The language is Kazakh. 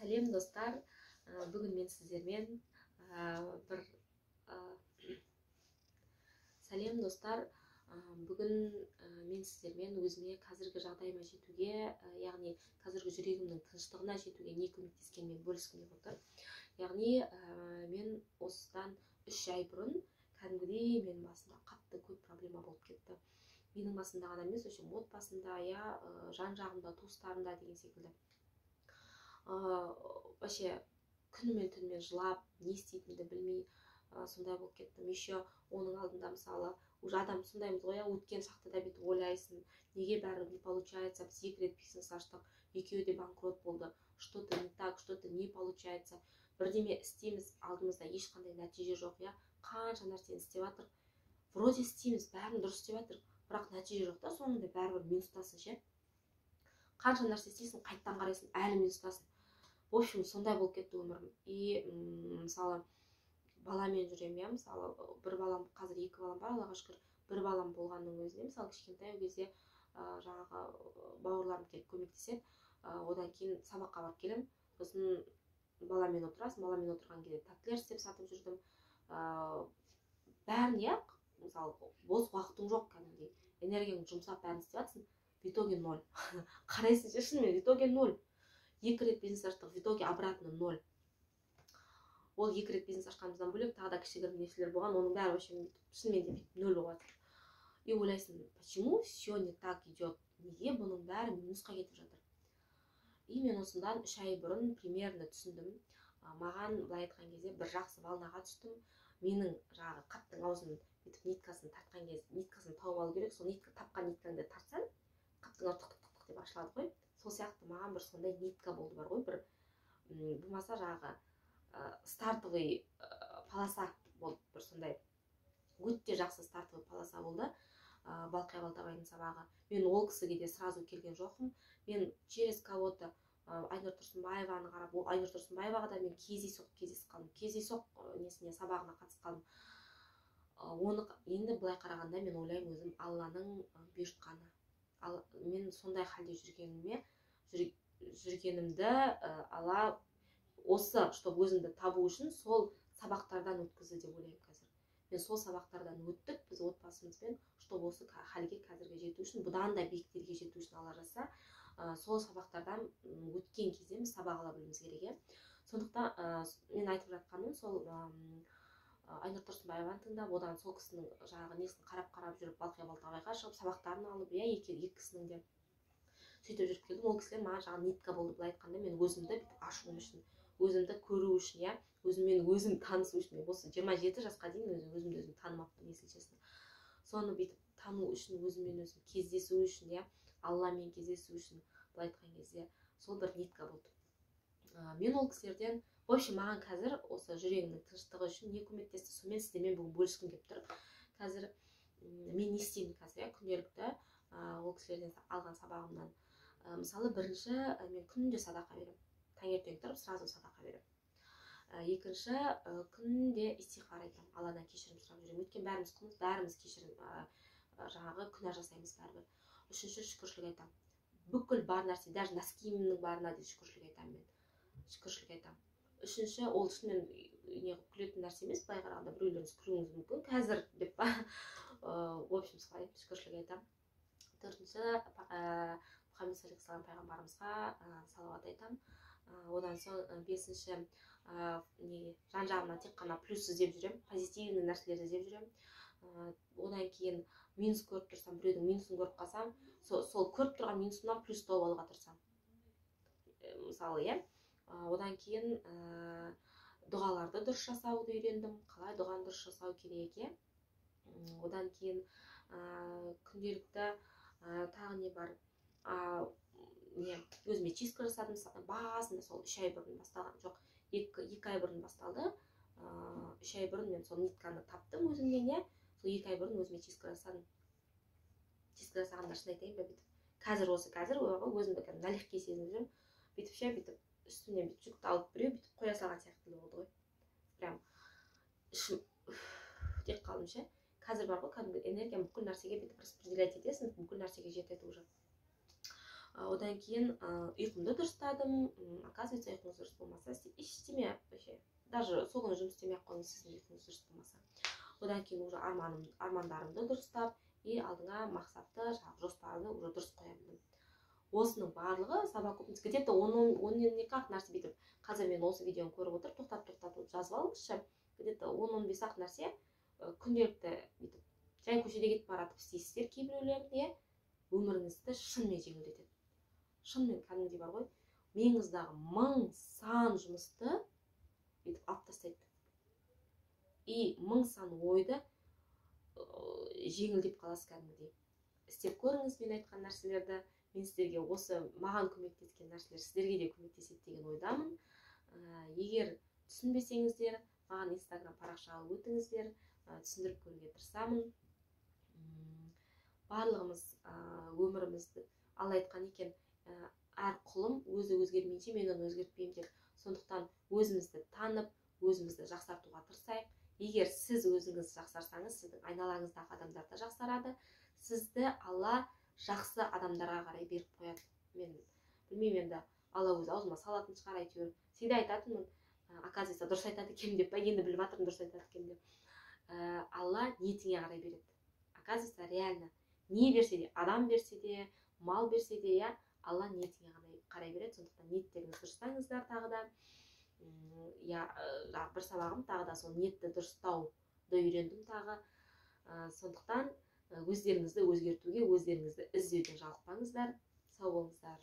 Сәлем достар, бүгін мен сіздермен бір сәлем достар, бүгін мен сіздермен өзіме қазіргі жағдайыма жетуге, яғни қазіргі жүрегімнің тыныштығына жетуге не көмектескенмен бөліскім келіп отыр. Яғни мен осыдан 3 ай бұрын кәдімгідей менің басымда қатты көп проблема болып кетті. Менің басымда ғана емес, отбасымда, жан жағымда, туыстарымда деген секілді. Вообще күнімен түнімен жылап, не істейтінімді білмей сондай болып кеттім. Еще оның алдында мысалы уже адам сондаймыз ғой, өткен шақта да бүйтіп ойлайсың, неге бәрі не получается, біз 2 рет бизнес аштық, екеуі де банкрот болды, что-то не так, что-то не получается, бірдеме істейміз, алдымызда ешқандай нәтиже жоқ, қанша нәрсені істеп жатыр, вроде істейміз, бәрін дұрыс істеп жатыр, бірақ нәтиже жоқ та, соңында бәрібір минустасың ше. Қанша нәрсе істейсің, қайттан қарайсың, әлі минустасың. В общем, сондай болып кетті өмірім. И мысалы баламен жүремін, мысалы бір балам, қазір 2 балам бар, Аллаға шүкір. Бір балам болғанның өзінде, мысалы кішкентай кезде жаңағы бауырларым келіп көмектеседі, одан кейін сабаққа барып келем, сосын баламен отырасың, баламен отырған кезде тәттілер істеп сатып жүрдім. Бәрін мысалы бос уақытың жоқ, кәдімгідей энергияңды жұмсап бәрін істеп жатсың, в итоге 0. Қарайсың ше, шынымен в итоге 0. 2 рет бизнес аштық, в итоге обратно 0. Ол 2 рет бизнес ашқанымыздан бөлек тағы да кішігірім несілер болған, оның бәрі вообще шынымен де 0 болып жатыр. И ойлайсың, почему все не так идет? Неге бұның бәрі минусқа кетіп жатыр? И мен осындан 3 ай бұрын примерно түсіндім. Маған былай айтқан кезде бір жақсы волнаға түстім. Менің жаңағы қаптың аузын бүйтіп ниткасын тартқан кезде, ниткасын тауып алу керек. Сол тапқан ниткаңды тартсаң, қаптың аузы тық-тық-тық деп ашылады ғой. Сол сияқты маған бір сондай нитка болды бар ғой, бір болмаса жаңағы стартовый полоса болды, бір сондай өте жақсы стартовый полоса болды. Балқия Балтабайдың сабағы. Мен ол кісіге де сразу келген жоқпын. Мен через кого-то Айнұр Тұрсынбаеваны қарап, Айнұр Тұрсынбаеваға да мен кездесіп қалдым. Кездейсоқ несіне сабағына қатысып қалдым. Оны енді былай қарағанда мен ойлаймын, өзім Алланың бұйыртқаны. Мен сондай халде жүргенімді Алла осы, чтобы өзімді табу үшін сол сабақтардан өткізді деп ойлаймын қазір. Мен сол сабақтардан өттік, біз отбасымызбен, чтобы осы халге қазірге жету үшін, бұдан да биіктерге жету үшін Алла жазса, сол сабақтардан өткен кезде біз сабақ ала білуіміз керек. Сондықтан мен айтып жатқаным, сол Айнұр Тұрсынбаеваны тыңдап, одан сол кісінің жаңағы несін қарап жүріп, Балқия Балтабайға шығып, сабақтарын алып, екі кісінің де сөйтіп жүріп келдім. Ол кісілер маған жаңағы нитка болды, былай айтқанда, мен өзімді ашуым үшін, өзімді көру үшін, өзіммен өзім танысу үшін. Осы 27 жасқа дейін өзімді өзім танымаппын, если честно. Соны бүйтіп тану үшін, өзіммен өзім кездесу үшін, Алламен кездесу үшін, былай айтқан кезде, сол бір нитка болды. Мен ол кісілерден, в общем, маған қазір осы жүрегімнің тыныштығы үшін не көмектесті, сонымен сіздермен бүгін бөліскім келіп тұр. Қазір мен не істеймін қазір, күнделікті ол кісілерден алған сабағымнан. Мысалы, бірінші, мен күнде садақа берем. Таңертең тұрып, сразу садақа берем. Екінші, күнде истихфар айтам. Алладан кешірім сұрап жүрем. Өткен бәріміз құлмыз, бәріміз кешірім, жаңағы күнә жасаймыз бәрібір. Үшінші, шүкіршілік айтам. Бүкіл бар нәрсе, даже носкимнің барына дейін шүкіршілік айтам мен. Шүкіршілік айтам. Үшінші, ол шынымен күлетін нәрсе емес, былай қарағанда біреулеріңіз күлуіңіз мүмкін, қазір деп па. В общем, солай шүкіршілік айтам. Төртінші, Мұхаммед саллаллаху пайғамбарымызға салауат айтам. Одан соң бесінші, жан жағымнан тек қана плюс іздеп жүрем, позитивный нәрселерді іздеп жүрем. Одан кейін минус көріп тұрсам, біреудің минусын көріп қалсам, сол көріп тұрған минусымнан плюс тауып алуға тырысам. Мысалы, одан кейін дұғаларды дұрыс жасауды үйрендім, қалай дұғаны дұрыс жасау керек. Одан кейін күнделікті тағы не бар, өзіме чистка жасадым, басында сол 3 ай бұрын басталған, жоқ, 2 ай бұрын басталды. 3 ай бұрын мен сол нитканы таптым өзімнен, сол 2 ай бұрын өзіме чистка жасадым. Чистка жасағандар шын айтайын ба, бүйтіп. Қазір өзімді кәдім налегке сезініп жүрмін. Бүйтіп, үстімнен жүкті алып біреу бүйтіп қоя салған сияқты болды ғой. Прям ішім деп қалдым ше. Қазір бар ғой, кәдімгі энергия бүкіл нәрсеге бүйтіп распределять етесің, бүкіл нәрсеге жетеді уже. Одан кейін ұйқымды дұрыстадым. Оказывается, ұйқыңыз дұрыс болмайды. күні жұмыс істемей ақ қойыңыз, сіздің ниетіңіз дұрыс болмаса. Одан кейін уже армандарымды дұрыстап, алдыңа мақсатты, жоспарды уже дұрыс қоя білдім. Осының барлығы совокупность, где-то 10-12 ақ нәрсе бүйтіп. Қазір мен осы видеоны көріп отырып, тоқтап жазып алыңызшы. Где-то 10-15 ақ нәрсе күнделікті бүйтіп жай көшеде кетіп баратып істейсіздер кейбіреулерін, өміріңізді шынымен жеңілдетеді. Шынымен кәдімгідей бар ғой, миыңыздағы 1000 сан жұмысты бүйтіп алып тастайды. И 1000 сан ойды жеңілдеп қаласыз кәдімгідей. Істеп көріңіз мен айтқан нәрселерді. Мен сіздерге осы маған көмектескен нәрселер сіздерге де көмектеседі деген ойдамын. Егер түсінбесеңіздер, маған Instagram парақшаға өтіңіздер, түсіндіріп көруге тырысамын. Барлығымыз өмірімізді Алла айтқан екен, әр құлым өзі өзгермейінше мен оны өзгертпеймін деп. Сондықтан өзімізді танып, өзімізді жақсартуға тырысайық. Егер сіз өзіңіз жақсарсаңыз, сіздің айналаңыздағы адамдар да жақсарады. Сізді Алла жақсы адамдарға қарай беріп қояды. Мен білмеймін, енді Алла өзі аузыма салатын шығар, әйтеуір. Всегда айтатынмын, оказывается, дұрыс айтады екен деп, енді біліп жатырмын дұрыс айтады екен деп. Алла ниетіңе қарай береді. Оказывается, реально не берсе де, адам берсе де, мал берсе де, Алла ниетіңе қарай береді. Сондықтан ниеттеріңізді дұрыстаңыздар тағы да. Бір сабағым тағы да сол ниетті дұрыстауды үйрендім тағы. Сондықтан өздеріңізді өзгертуге, өздеріңізді іздеуден жалықпаңыздар. Сау болыңыздар.